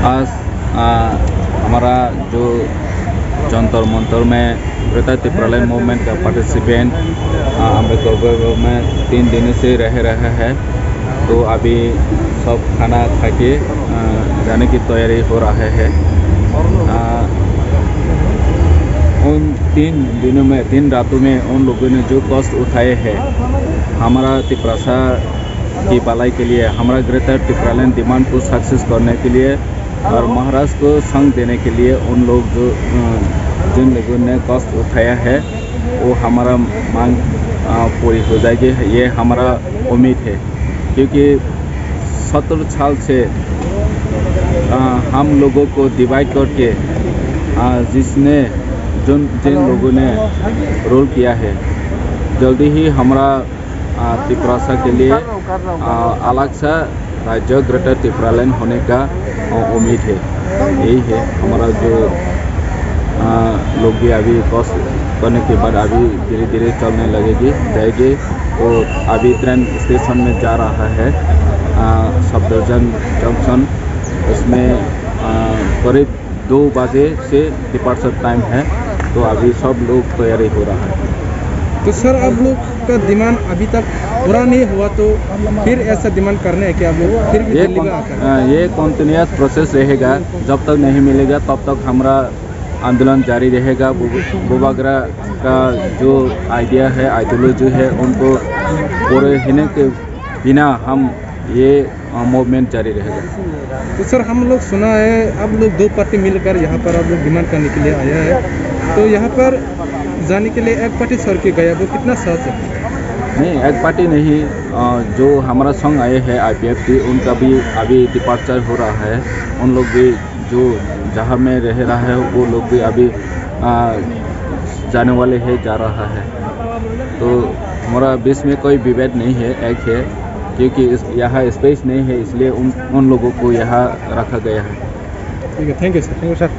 आज हमारा जो जंतर मंतर में ग्रेटर त्रिपुरालैंड मूवमेंट का पार्टिसिपेंट अम्बेडकर में 3 दिन से रह रहा है। तो अभी सब खाना खा के जाने की तैयारी हो रहा है। उन 3 दिनों में 3 रातों में उन लोगों ने जो कष्ट उठाए हैं हमारा त्रिपुरा की भलाई के लिए, हमारा ग्रेटर त्रिपुरालैंड डिमांड को सक्सेस करने के लिए और महाराष्ट्र को संग देने के लिए उन लोग जिन लोगों ने कष्ट उठाया है वो हमारा मांग पूरी हो जाएगी, ये हमारा उम्मीद है। क्योंकि 70 साल से हम लोगों को डिवाइड करके जिन लोगों ने रोल किया है, जल्दी ही हमारा त्रिपुरा के लिए अलग सा राज्य ग्रेटर त्रिपुरालैंड होने का उम्मीद है। यही है हमारा जो लोग भी अभी कष्ट करने के बाद अभी धीरे धीरे चलने जाएगी। तो अभी ट्रेन स्टेशन में जा रहा है सफदरजंग जंक्शन। इसमें करीब 2 बजे से डिपार्चर टाइम है। तो अभी सब लोग तैयारी हो रहा है। तो सर आप लोग का डिमांड अभी तक पूरा नहीं हुआ तो फिर ऐसा डिमांड करने है कि आप लोग फिर भी दिल्ली में आकर ये कॉन्टिन्यूस प्रोसेस रहेगा। जब तक नहीं मिलेगा तब तक हमारा आंदोलन जारी रहेगा। बुबागरा का जो आइडिया है, आइडियोलॉजी है, उनको पूरे होने के बिना हम ये मूवमेंट जारी रहेगा। तो सर हम लोग सुना है आप लोग 2 पार्टी मिलकर यहाँ पर आप लोग डिमांड करने के लिए आया है। तो यहाँ पर जाने के लिए एक पार्टी छोड़ के गया, वो कितना सच है? नहीं, एक पार्टी नहीं, जो हमारा संग आए हैं IPFT उनका भी अभी डिपार्चर हो रहा है। उन लोग भी जो जहाँ में रह रहा है वो लोग भी अभी जाने वाले हैं, जा रहा है। तो हमारा बीच में कोई विभेद नहीं है, एक है। क्योंकि यहाँ स्पेस नहीं है, इसलिए उन लोगों को यहाँ रखा गया है। ठीक है, थैंक यू सर।